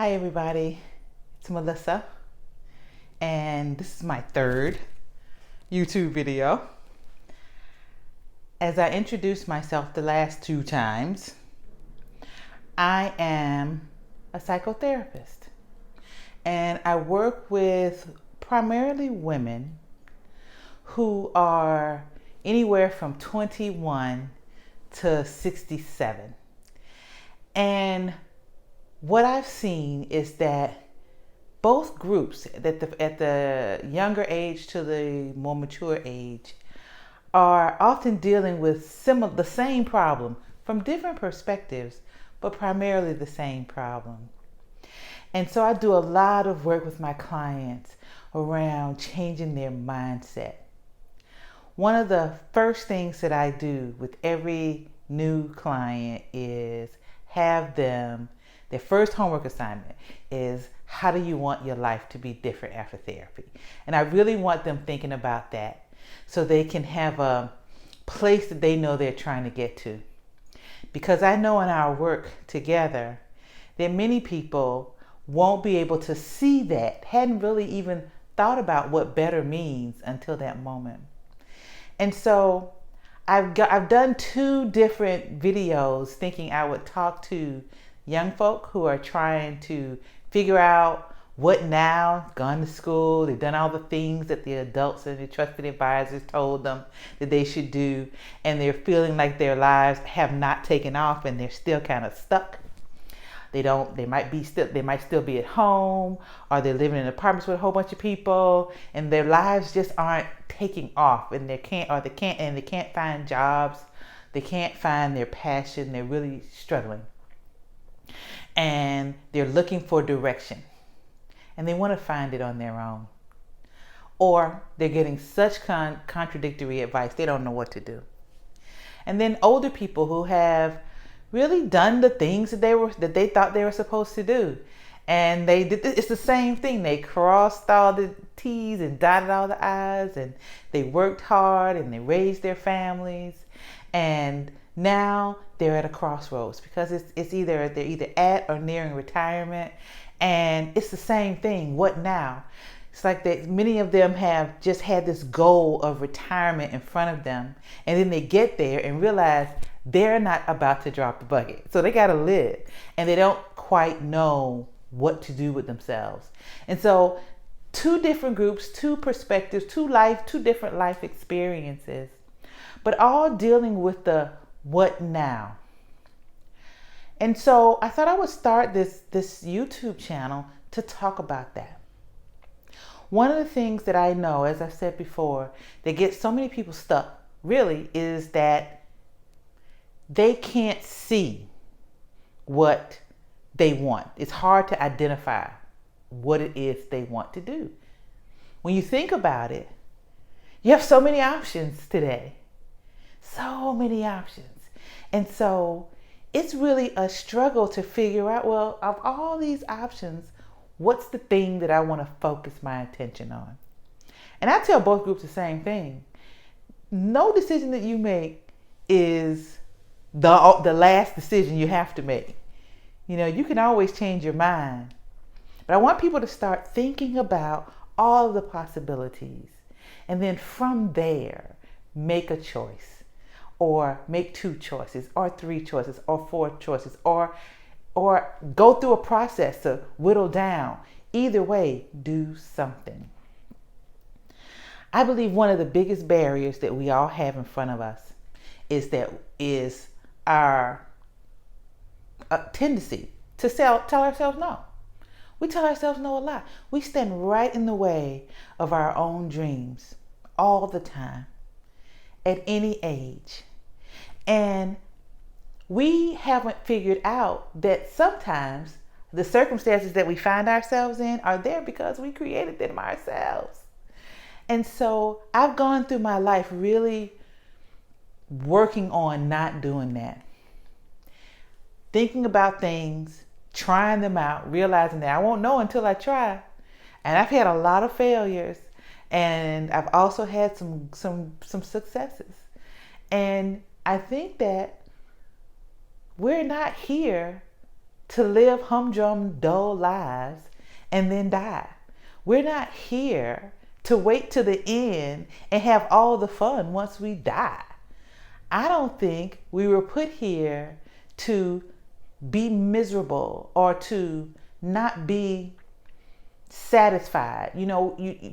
Hi everybody, it's Melissa, and this is my third YouTube video. As I introduced myself the last two times, I am a psychotherapist, and I work with primarily women who are anywhere from 21 to 67. And what I've seen is that both groups, at the younger age to the more mature age, are often dealing with the same problem from different perspectives, but primarily the same problem. And so I do a lot of work with my clients around changing their mindset. One of the first things that I do with every new client is have them, their first homework assignment is, how do you want your life to be different after therapy? And I really want them thinking about that so they can have a place that they know they're trying to get to. Because I know in our work together that many people won't be able to see that, hadn't really even thought about what better means until that moment. And so I've done two different videos thinking I would talk to young folk who are trying to figure out what now, gone to school, they've done all the things that the adults and the trusted advisors told them that they should do, and they're feeling like their lives have not taken off and they're still kind of stuck. They might still be at home, or they're living in apartments with a whole bunch of people, and their lives just aren't taking off, and they can't find jobs, they can't find their passion, they're really struggling. And they're looking for direction, and they want to find it on their own. Or they're getting such contradictory advice, they don't know what to do. And then older people who have really done the things that they thought they were supposed to do, and they did it's the same thing. They crossed all the T's and dotted all the I's, and they worked hard and they raised their families, and now they're at a crossroads because they're either at or nearing retirement, and it's the same thing. What now? It's like that many of them have just had this goal of retirement in front of them, and then they get there and realize they're not about to drop the bucket. So they got to live, and they don't quite know what to do with themselves. And so two different groups, two perspectives, two different life experiences, but all dealing with the what now. And so I thought I would start this YouTube channel to talk about that. One of the things that I know, as I've said before, that gets so many people stuck really is that they can't see what they want. It's hard to identify what it is they want to do. When you think about it, you have so many options today. So many options. And so it's really a struggle to figure out, well, of all these options, what's the thing that I want to focus my attention on? And I tell both groups the same thing. No decision that you make is the last decision you have to make. You know, you can always change your mind. But I want people to start thinking about all of the possibilities. And then from there, make a choice. Or make two choices, or three choices, or four choices, or go through a process to whittle down. Either way, do something. I believe one of the biggest barriers that we all have in front of us is our tendency to tell ourselves no. We tell ourselves no a lot. We stand right in the way of our own dreams all the time, at any age. And we haven't figured out that sometimes the circumstances that we find ourselves in are there because we created them ourselves. And so I've gone through my life really working on not doing that. Thinking about things, trying them out, realizing that I won't know until I try. And I've had a lot of failures, and I've also had some successes. And I think that we're not here to live humdrum, dull lives and then die. We're not here to wait to the end and have all the fun once we die. I don't think we were put here to be miserable or to not be satisfied.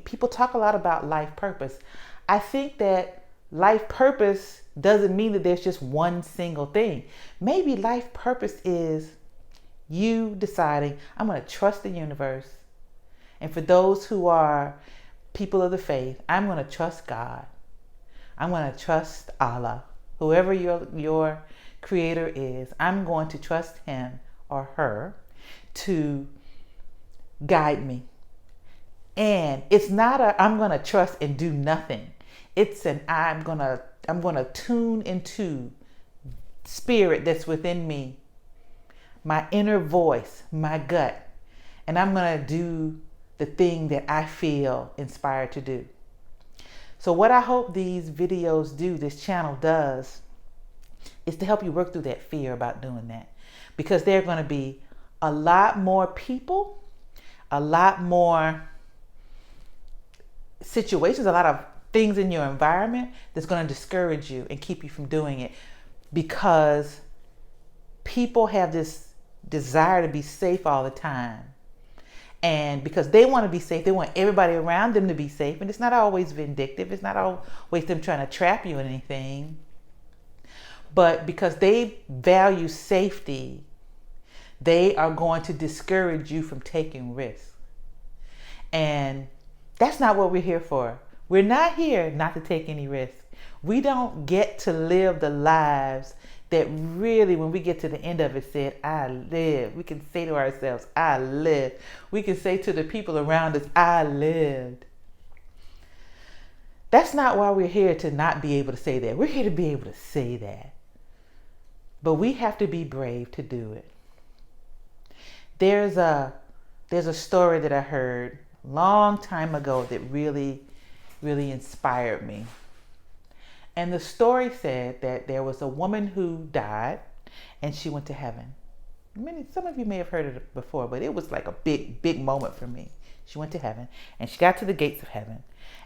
People talk a lot about life purpose. I think that life purpose doesn't mean that there's just one single thing. Maybe life purpose is you deciding, I'm going to trust the universe. And for those who are people of the faith, I'm going to trust God. I'm going to trust Allah. Whoever your creator is, I'm going to trust him or her to guide me. And it's not I'm going to trust and do nothing. It's an I'm going to tune into spirit that's within me, my inner voice, my gut, and I'm going to do the thing that I feel inspired to do. So what I hope these videos do, this channel does, is to help you work through that fear about doing that. Because there are going to be a lot more people, a lot more situations, a lot of things in your environment that's going to discourage you and keep you from doing it. Because people have this desire to be safe all the time. And because they want to be safe, they want everybody around them to be safe. And it's not always vindictive. It's not always them trying to trap you in anything. But because they value safety, they are going to discourage you from taking risks. And that's not what we're here for. We're not here not to take any risks. We don't get to live the lives that really, when we get to the end of it, said, I live. We can say to ourselves, I live. We can say to the people around us, I lived. That's not why we're here, to not be able to say that. We're here to be able to say that. But we have to be brave to do it. There's a story that I heard a long time ago that really, really inspired me. And the story said that there was a woman who died and she went to heaven. Some of you may have heard of it before, but it was like a big, big moment for me. She went to heaven and she got to the gates of heaven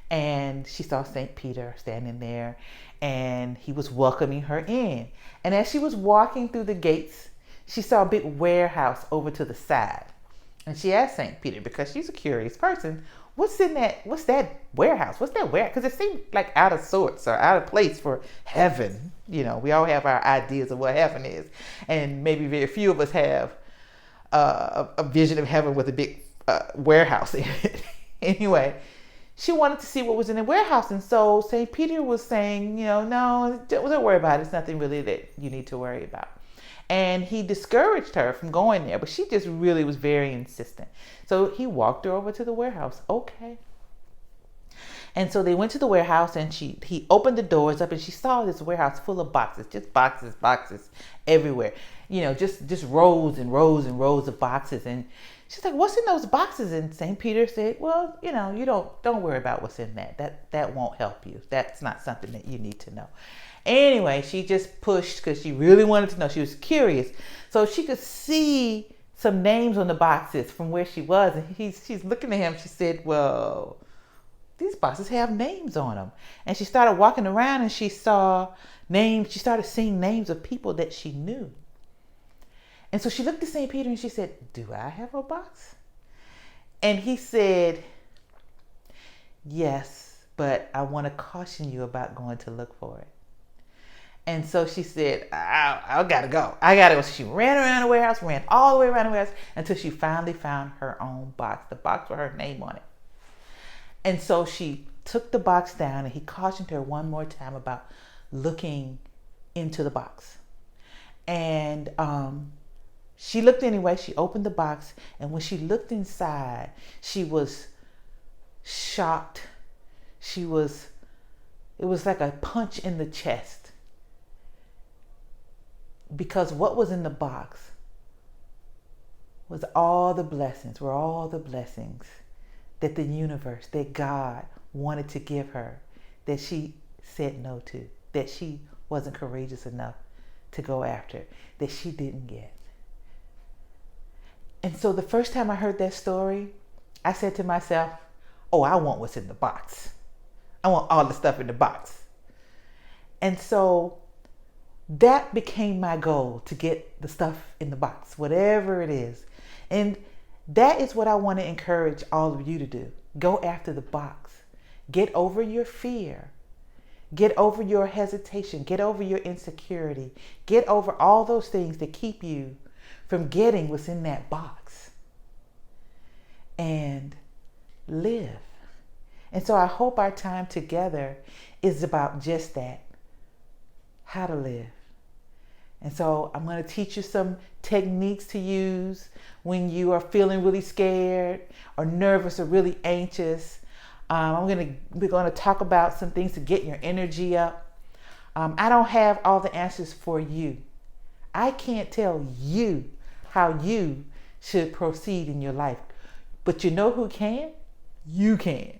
and she saw St. Peter standing there and he was welcoming her in. And as she was walking through the gates, she saw a big warehouse over to the side. And she asked St. Peter, because she's a curious person, what's that warehouse? What's that warehouse? Because it seemed like out of sorts or out of place for heaven. We all have our ideas of what heaven is. And maybe very few of us have a vision of heaven with a big warehouse in it. Anyway, she wanted to see what was in the warehouse. And so St. Peter was saying, no, don't worry about it. It's nothing really that you need to worry about. And he discouraged her from going there, but she just really was very insistent. So he walked her over to the warehouse. Okay. And so they went to the warehouse and he opened the doors up and she saw this warehouse full of boxes, just boxes everywhere. Just rows and rows and rows of boxes. And she's like, what's in those boxes? And St. Peter said, well, you don't worry about what's in that. That won't help you. That's not something that you need to know. Anyway, she just pushed because she really wanted to know. She was curious. So she could see some names on the boxes from where she was. And she's looking at him. She said, well, these boxes have names on them. And she started walking around and she saw names. She started seeing names of people that she knew. And so she looked at St. Peter and she said, do I have a box? And he said, yes, but I want to caution you about going to look for it. And so she said, I gotta go. So she ran around the warehouse, ran all the way around the warehouse until she finally found her own box, the box with her name on it. And so she took the box down and he cautioned her one more time about looking into the box. And she looked anyway. She opened the box. And when she looked inside, she was shocked. It was like a punch in the chest. Because what was in the box were all the blessings that the universe, that God wanted to give her, that she said no to, that she wasn't courageous enough to go after, that she didn't get. And so the first time I heard that story, I said to myself, oh, I want what's in the box. I want all the stuff in the box. And so that became my goal, to get the stuff in the box, whatever it is. And that is what I want to encourage all of you to do. Go after the box. Get over your fear. Get over your hesitation. Get over your insecurity. Get over all those things that keep you from getting what's in that box. And live. And so I hope our time together is about just that. How to live. And so I'm going to teach you some techniques to use when you are feeling really scared or nervous or really anxious. We're going to talk about some things to get your energy up. I don't have all the answers for you. I can't tell you how you should proceed in your life. But you know who can? You can.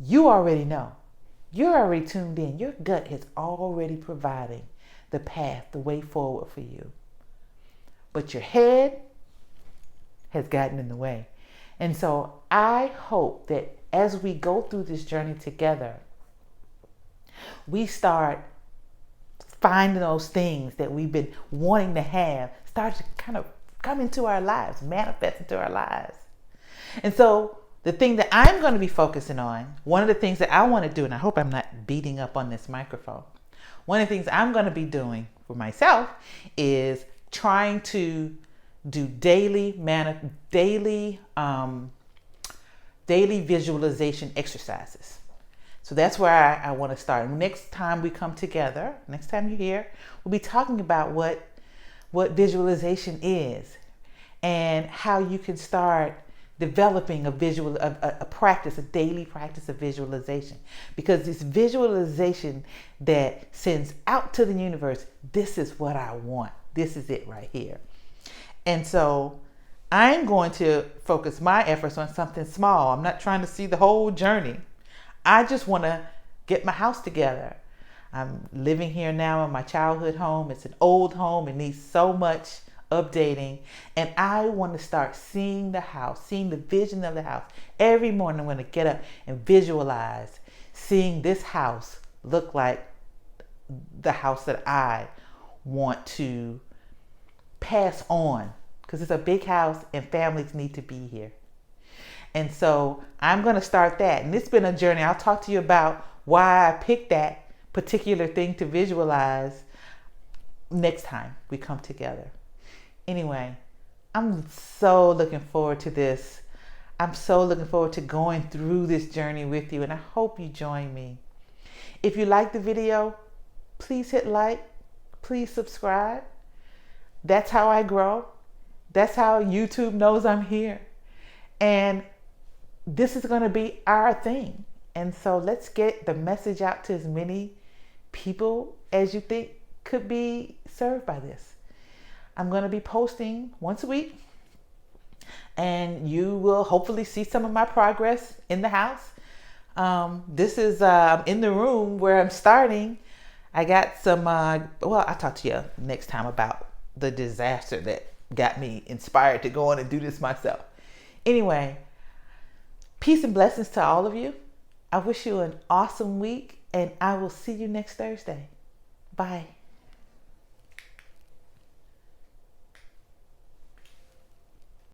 You already know. You're already tuned in. Your gut is already providing the path, the way forward for you. But your head has gotten in the way. And so I hope that as we go through this journey together, we start finding those things that we've been wanting to have, start to kind of come into our lives, manifest into our lives. And so the thing that I'm going to be focusing on, one of the things that I want to do, and I hope I'm not beating up on this microphone, one of the things I'm going to be doing for myself is trying to do daily visualization exercises. So that's where I want to start. Next time we come together, next time you're here, we'll be talking about what visualization is and how you can start developing a daily practice of visualization. Because this visualization that sends out to the universe, this is what I want. This is it right here. And so I'm going to focus my efforts on something small. I'm not trying to see the whole journey. I just want to get my house together. I'm living here now in my childhood home. It's an old home. It needs so much updating. And I want to start seeing the house, seeing the vision of the house. Every morning I'm going to get up and visualize seeing this house look like the house that I want to pass on. Because it's a big house and families need to be here. And so I'm going to start that. And it's been a journey. I'll talk to you about why I picked that particular thing to visualize next time we come together. Anyway, I'm so looking forward to this. I'm so looking forward to going through this journey with you, and I hope you join me. If you like the video, please hit like, please subscribe. That's how I grow. That's how YouTube knows I'm here. And this is going to be our thing. And so let's get the message out to as many people as you think could be served by this. I'm going to be posting once a week, and you will hopefully see some of my progress in the house. This is in the room where I'm starting. I got some, I'll talk to you next time about the disaster that got me inspired to go on and do this myself. Anyway, peace and blessings to all of you. I wish you an awesome week, and I will see you next Thursday. Bye.